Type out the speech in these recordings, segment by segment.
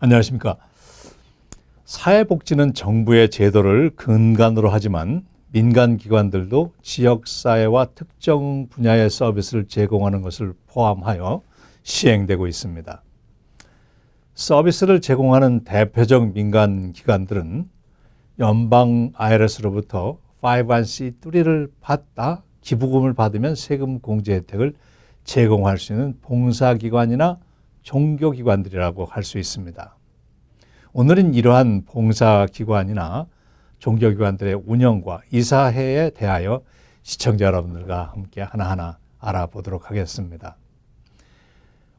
안녕하십니까. 사회복지는 정부의 제도를 근간으로 하지만 민간기관들도 지역사회와 특정 분야의 서비스를 제공하는 것을 포함하여 시행되고 있습니다. 서비스를 제공하는 대표적 민간기관들은 연방 IRS로부터 501c3를 받다 기부금을 받으면 세금 공제 혜택을 제공할 수 있는 봉사기관이나 종교기관들이라고 할 수 있습니다. 오늘은 이러한 봉사기관이나 종교기관들의 운영과 이사회에 대하여 시청자 여러분들과 함께 하나하나 알아보도록 하겠습니다.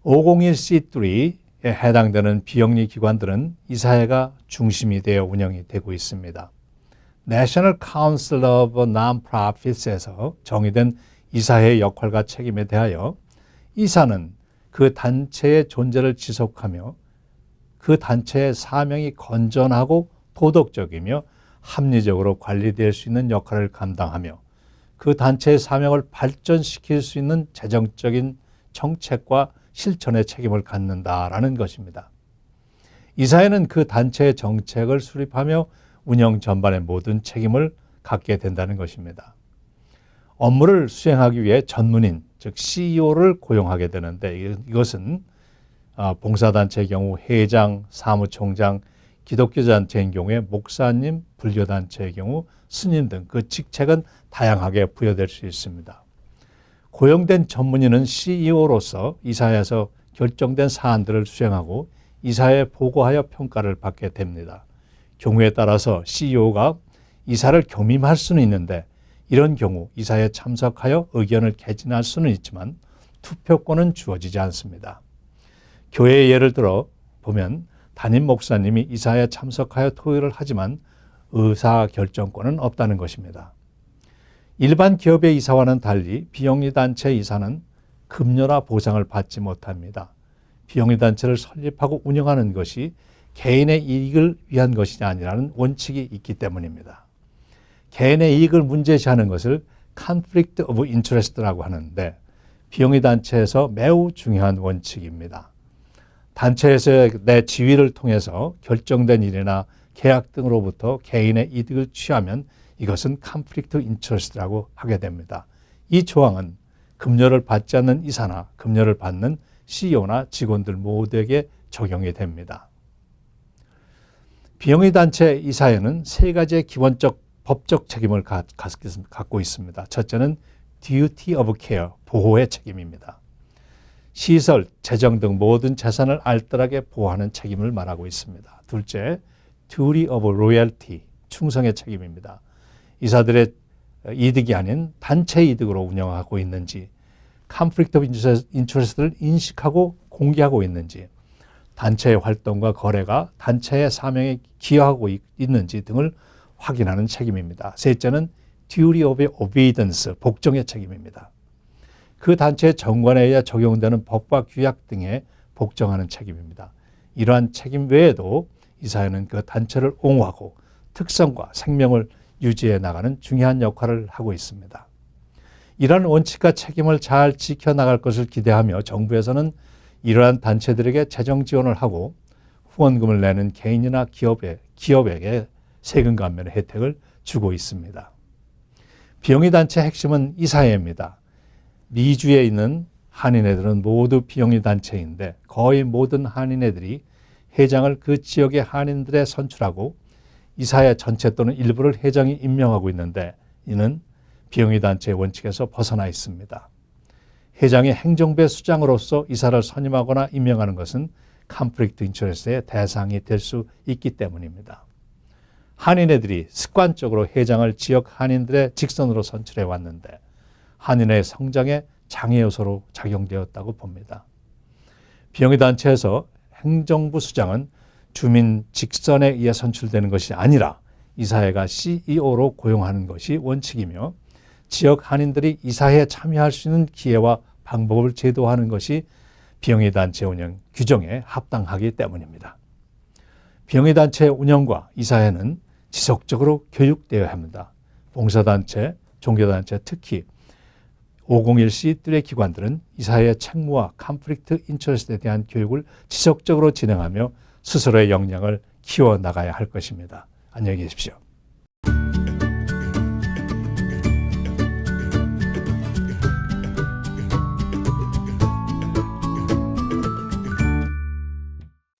501c3에 해당되는 비영리 기관들은 이사회가 중심이 되어 운영이 되고 있습니다. National Council of Non-Profits에서 정의된 이사회의 역할과 책임에 대하여 이사는 그 단체의 존재를 지속하며 그 단체의 사명이 건전하고 도덕적이며 합리적으로 관리될 수 있는 역할을 감당하며 그 단체의 사명을 발전시킬 수 있는 재정적인 정책과 실천의 책임을 갖는다라는 것입니다. 이사회는 그 단체의 정책을 수립하며 운영 전반의 모든 책임을 갖게 된다는 것입니다. 업무를 수행하기 위해 전문인, 즉 CEO를 고용하게 되는데 이것은 봉사단체의 경우 회장, 사무총장, 기독교단체인 경우에 목사님, 불교단체의 경우 스님 등 그 직책은 다양하게 부여될 수 있습니다. 고용된 전문인은 CEO로서 이사회에서 결정된 사안들을 수행하고 이사회에 보고하여 평가를 받게 됩니다. 경우에 따라서 CEO가 이사를 겸임할 수는 있는데 이런 경우 이사회에 참석하여 의견을 개진할 수는 있지만 투표권은 주어지지 않습니다. 교회의 예를 들어 보면 담임 목사님이 이사회에 참석하여 토의를 하지만 의사결정권은 없다는 것입니다. 일반 기업의 이사와는 달리 비영리단체 이사는 급여나 보상을 받지 못합니다. 비영리단체를 설립하고 운영하는 것이 개인의 이익을 위한 것이 아니라는 원칙이 있기 때문입니다. 개인의 이익을 문제시하는 것을 Conflict of Interest라고 하는데 비영리단체에서 매우 중요한 원칙입니다. 단체에서의 내 지위를 통해서 결정된 일이나 계약 등으로부터 개인의 이득을 취하면 이것은 Conflict of Interest라고 하게 됩니다. 이 조항은 급여를 받지 않는 이사나 급여를 받는 CEO나 직원들 모두에게 적용이 됩니다. 비영리단체 이사회는 세 가지의 기본적 법적 책임을 갖고 있습니다. 첫째는 Duty of Care, 보호의 책임입니다. 시설, 재정 등 모든 재산을 알뜰하게 보호하는 책임을 말하고 있습니다. 둘째, Duty of Loyalty, 충성의 책임입니다. 이사들의 이득이 아닌 단체 이득으로 운영하고 있는지, Conflict of Interest를 인식하고 공개하고 있는지, 단체의 활동과 거래가 단체의 사명에 기여하고 있는지 등을 확인하는 책임입니다. 셋째는 Duty of Obedience, 복종의 책임입니다. 그 단체의 정관에 의해 적용되는 법과 규약 등에 복종하는 책임입니다. 이러한 책임 외에도 이사회는 그 단체를 옹호하고 특성과 생명을 유지해 나가는 중요한 역할을 하고 있습니다. 이러한 원칙과 책임을 잘 지켜나갈 것을 기대하며 정부에서는 이러한 단체들에게 재정 지원을 하고 후원금을 내는 개인이나 기업에게 세금 감면의 혜택을 주고 있습니다. 비영리단체의 핵심은 이사회입니다. 미주에 있는 한인회들은 모두 비영리단체인데 거의 모든 한인회들이 회장을 그 지역의 한인들에 선출하고 이사회 전체 또는 일부를 회장이 임명하고 있는데 이는 비영리단체의 원칙에서 벗어나 있습니다. 회장이 행정부의 수장으로서 이사를 선임하거나 임명하는 것은 Conflict of Interest의 대상이 될 수 있기 때문입니다. 한인회들이 습관적으로 회장을 지역 한인들의 직선으로 선출해 왔는데 한인회의 성장에 장애 요소로 작용되었다고 봅니다. 비영리단체에서 행정부 수장은 주민 직선에 의해 선출되는 것이 아니라 이사회가 CEO로 고용하는 것이 원칙이며 지역 한인들이 이사회에 참여할 수 있는 기회와 방법을 제도하는 것이 비영리단체 운영 규정에 합당하기 때문입니다. 비영리단체의 운영과 이사회는 지속적으로 교육되어야 합니다. 봉사단체, 종교단체, 특히 501c3의 기관들은 이사회의 책무와 컨플릭트 인터레스트에 대한 교육을 지속적으로 진행하며 스스로의 역량을 키워나가야 할 것입니다. 안녕히 계십시오.